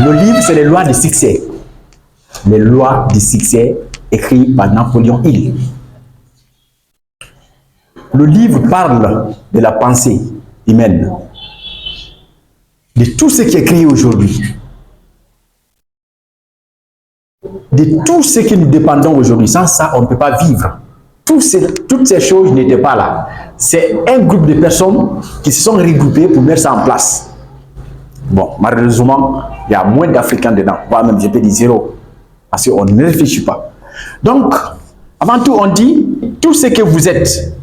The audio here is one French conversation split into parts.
Le livre, c'est les lois du succès. Les lois du succès écrites par Napoléon Hill. Le livre parle de la pensée humaine, de tout ce qui est créé aujourd'hui, de tout ce que nous dépendons aujourd'hui. Sans ça, on ne peut pas vivre. Toutes ces choses n'étaient pas là. C'est un groupe de personnes qui se sont regroupées pour mettre ça en place. Bon, malheureusement, il y a moins d'Africains dedans, voire même je peux dire zéro, parce qu'on ne réfléchit pas. Donc, avant tout, on dit, tout ce que vous êtes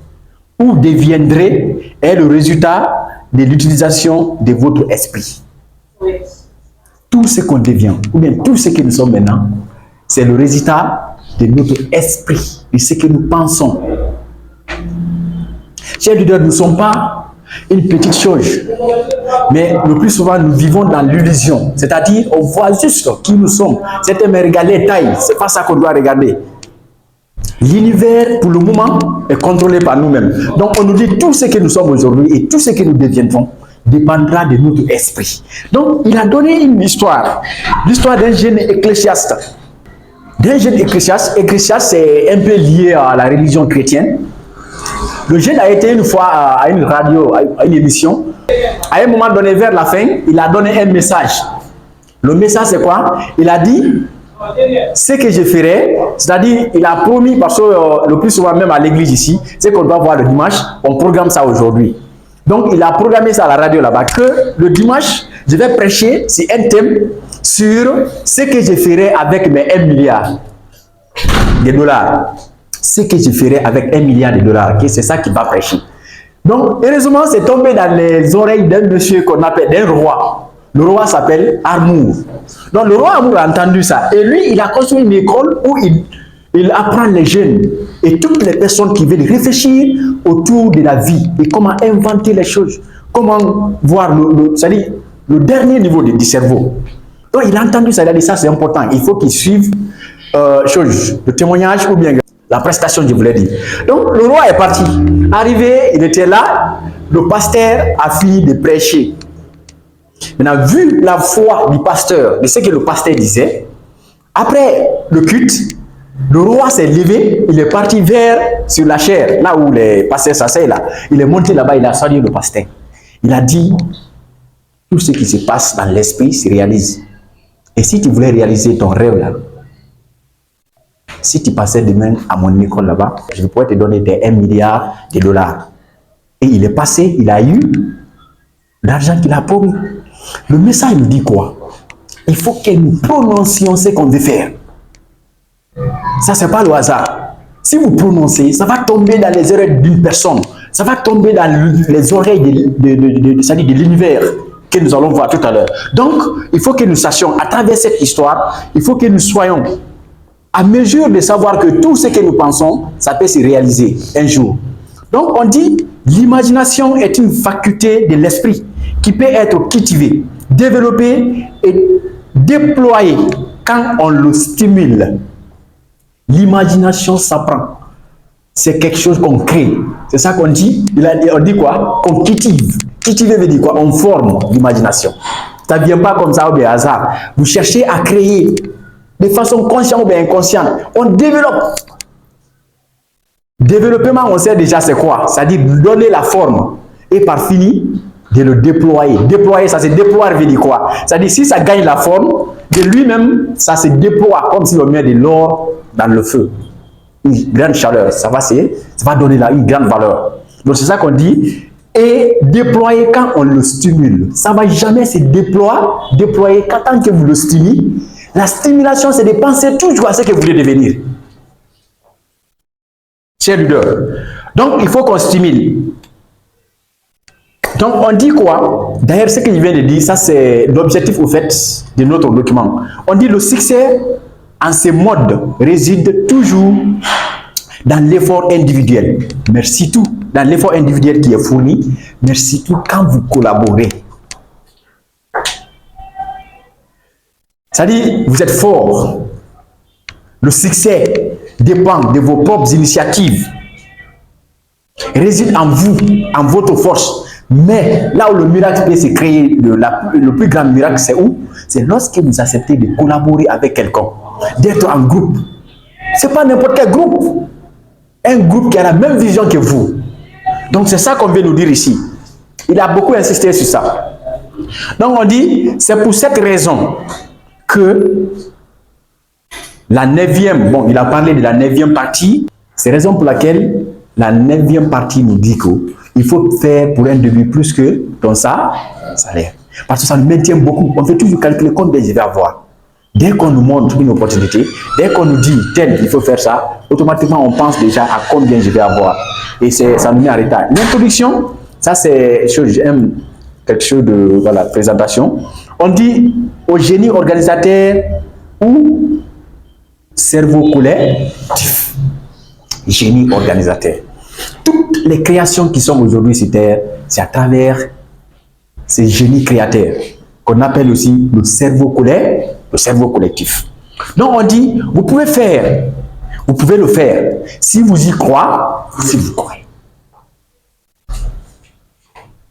ou deviendrez est le résultat de l'utilisation de votre esprit. Oui. Tout ce qu'on devient, ou bien tout ce que nous sommes maintenant, c'est le résultat de notre esprit, de ce que nous pensons. Chers leaders, nous ne sommes pas une petite chose, mais le plus souvent, nous vivons dans l'illusion. C'est-à-dire, on voit juste qui nous sommes. C'était me regarder taille, c'est pas ça qu'on doit regarder. L'univers, pour le moment, est contrôlé par nous-mêmes. Donc, on nous dit tout ce que nous sommes aujourd'hui et tout ce que nous deviendrons dépendra de notre esprit. Donc, il a donné une histoire. L'histoire d'un jeune ecclésiaste. Ecclésiaste, c'est un peu lié à la religion chrétienne. Le jeune a été une fois à une radio, à une émission. À un moment donné, vers la fin, il a donné un message. Le message, c'est quoi? Il a dit, ce que je ferai, c'est-à-dire, il a promis, parce que le plus souvent, même à l'église ici, c'est qu'on doit voir le dimanche, on programme ça aujourd'hui. Donc, il a programmé ça à la radio là-bas, que le dimanche, je vais prêcher sur un thème sur ce que je ferai avec mes 1 milliard de dollars. Ce que je ferai avec 1 milliard de dollars, c'est ça qu'il va prêcher. Donc, heureusement, c'est tombé dans les oreilles d'un monsieur qu'on appelle, d'un roi. Le roi s'appelle Armour. Donc, le roi Armour a entendu ça. Et lui, il a construit une école où il apprend les jeunes et toutes les personnes qui veulent réfléchir autour de la vie et comment inventer les choses, comment voir le dernier niveau du cerveau. Donc, il a entendu ça, il a dit ça, c'est important. Il faut qu'il suive le témoignage ou bien la prestation, je voulais dire. Donc, le roi est parti. Arrivé, il était là, le pasteur a fini de prêcher. Maintenant, vu la foi du pasteur, de ce que le pasteur disait, après le culte, le roi s'est levé, il est parti sur la chaire, là où les pasteurs s'asseyent là. Il est monté là-bas, il a salué le pasteur. Il a dit, tout ce qui se passe dans l'esprit se réalise. Et si tu voulais réaliser ton rêve là, si tu passais demain à mon école là-bas, je pourrais te donner des 1 milliard de dollars. Et il est passé, il a eu l'argent qu'il a promis. Le message nous dit quoi? Il faut que nous prononcions ce qu'on veut faire. Ça, c'est pas le hasard. Si vous prononcez, ça va tomber dans les oreilles d'une personne. Ça va tomber dans les oreilles de l'univers que nous allons voir tout à l'heure. Donc, il faut que nous sachions, à travers cette histoire, il faut que nous soyons à mesure de savoir que tout ce que nous pensons, ça peut se réaliser un jour. Donc, on dit, l'imagination est une faculté de l'esprit qui peut être cultivée, développée et déployée quand on le stimule. L'imagination s'apprend. C'est quelque chose qu'on crée. C'est ça qu'on dit. On dit quoi? Qu'on cultive. Cultiver veut dire quoi? On forme l'imagination. Ça ne vient pas comme ça au hasard. Vous cherchez à créer de façon consciente ou bien inconsciente. On développe. Développement, on sait déjà c'est quoi. C'est-à-dire donner la forme. Et par fini, de le déployer. Déployer, ça se déploie veut dire quoi? C'est-à-dire si ça gagne la forme, de lui-même, ça se déploie comme si on met de l'or dans le feu. Une grande chaleur, ça va donner là une grande valeur. Donc c'est ça qu'on dit. Et déployer quand on le stimule. Ça ne va jamais se déployer quand tant que vous le stimulez. La stimulation, c'est de penser toujours à ce que vous voulez devenir. Chers leaders. Donc, il faut qu'on stimule. Donc, on dit quoi? D'ailleurs, ce que je viens de dire, ça c'est l'objectif au fait de notre document. On dit le succès en ces modes réside toujours dans l'effort individuel, mais surtout dans l'effort individuel qui est fourni, mais surtout quand vous collaborez. C'est-à-dire, vous êtes fort. Le succès dépend de vos propres initiatives. Réside en vous, en votre force. Mais là où le miracle peut se créer, le plus grand miracle, c'est où? C'est lorsque vous acceptez de collaborer avec quelqu'un, d'être en groupe. Ce n'est pas n'importe quel groupe. Un groupe qui a la même vision que vous. Donc c'est ça qu'on veut nous dire ici. Il a beaucoup insisté sur ça. Donc on dit, c'est pour cette raison que la 9e, bon, il a parlé de la 9e partie. C'est la raison pour laquelle la 9e partie nous dit qu'il faut faire pour un début plus que ton salaire. Parce que ça nous maintient beaucoup. On fait toujours calculer combien je vais avoir. Dès qu'on nous montre une opportunité, dès qu'on nous dit tel, il faut faire ça, automatiquement on pense déjà à combien je vais avoir. Et ça nous met en retard. L'introduction, ça c'est j'aime quelque chose de voilà, présentation. On dit au génie organisateur ou cerveau collectif. Génie organisateur. Toutes les créations qui sont aujourd'hui sur Terre, c'est à travers ces génies créateurs qu'on appelle aussi le cerveau collectif. Donc on dit, vous pouvez le faire si vous y croyez, si vous croyez.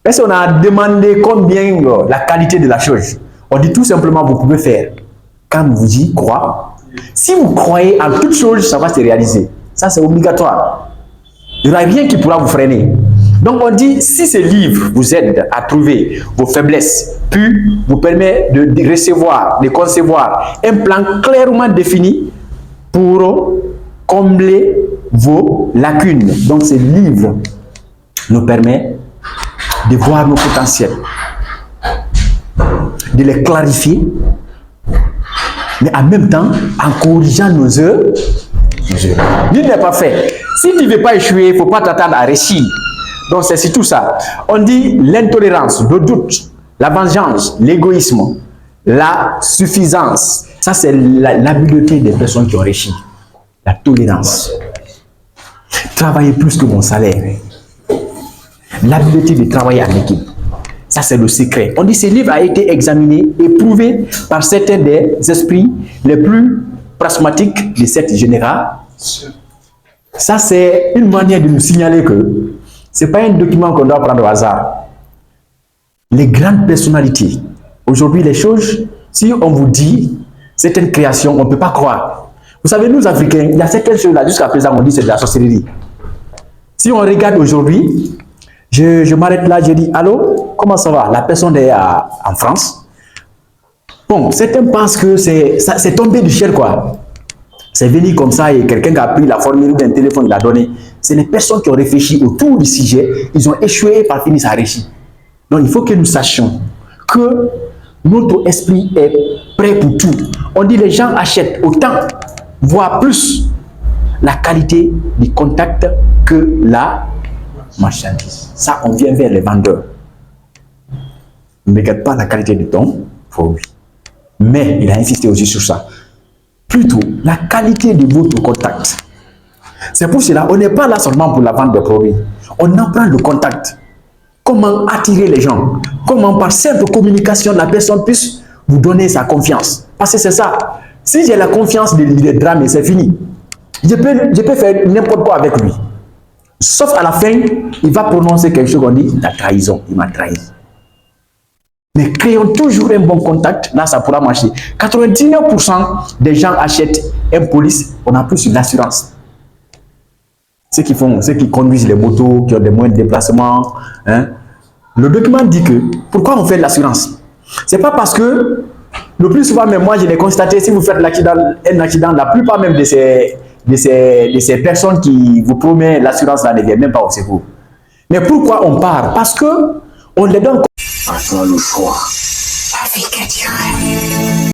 Est-ce qu'on a demandé combien la qualité de la chose? On dit tout simplement, vous pouvez faire quand vous y croyez. Si vous croyez en toute chose, ça va se réaliser. Ça, c'est obligatoire. Il n'y aura rien qui pourra vous freiner. Donc, on dit, si ce livre vous aide à trouver vos faiblesses, puis vous permet de recevoir, de concevoir un plan clairement défini pour combler vos lacunes. Donc, ce livre nous permet de voir nos potentiels, de les clarifier, mais en même temps, en corrigeant nos erreurs. Nul n'est pas fait. Si tu ne veux pas échouer, il ne faut pas t'attendre à réussir. Donc, c'est surtout ça. On dit l'intolérance, le doute, la vengeance, l'égoïsme, la suffisance. Ça, c'est l'habileté des personnes qui ont réussi. La tolérance. Travailler plus que mon salaire. L'habileté de travailler en équipe. Ça, c'est le secret. On dit que ce livre a été examiné et prouvé par certains des esprits les plus pragmatiques de cette génération. Ça, c'est une manière de nous signaler que ce n'est pas un document qu'on doit prendre au hasard. Les grandes personnalités, aujourd'hui, les choses, si on vous dit certaines créations, on ne peut pas croire. Vous savez, nous, Africains, il y a certaines choses-là, jusqu'à présent, on dit que c'est de la sorcellerie. Si on regarde aujourd'hui, je m'arrête là, je dis, allô, comment ça va? La personne est en France. Bon, certains pensent que c'est tombé du ciel, quoi. C'est venu comme ça et quelqu'un qui a pris la formule d'un téléphone, il l'a donné. C'est les personnes qui ont réfléchi autour du sujet, ils ont échoué et par finir ça a réussi. Donc il faut que nous sachions que notre esprit est prêt pour tout. On dit les gens achètent autant, voire plus, la qualité du contact que la marchandise. Ça, on vient vers les vendeurs. Ne regarde pas la qualité de ton produit. Mais il a insisté aussi sur ça. Plutôt la qualité de votre contact. C'est pour cela, on n'est pas là seulement pour la vente de produits. On apprend le contact. Comment attirer les gens. Comment par simple communication, la personne puisse vous donner sa confiance. Parce que c'est ça. Si j'ai la confiance de drame, c'est fini. Je peux faire n'importe quoi avec lui. Sauf à la fin, il va prononcer quelque chose qu'on dit la trahison. Il m'a trahi. Mais créons toujours un bon contact, là ça pourra marcher. 99% des gens achètent un police, on a plus l'assurance. Ceux qui conduisent les motos, qui ont des moyens de déplacement. Hein. Le document dit que, pourquoi on fait de l'assurance? C'est pas parce que, le plus souvent, même moi je l'ai constaté, si vous faites un accident, la plupart même de ces personnes qui vous promettent l'assurance là ne viennent même pas au secours. Mais pourquoi on part? Parce que on les donne. Faisons le choix. La vie que tu rêves.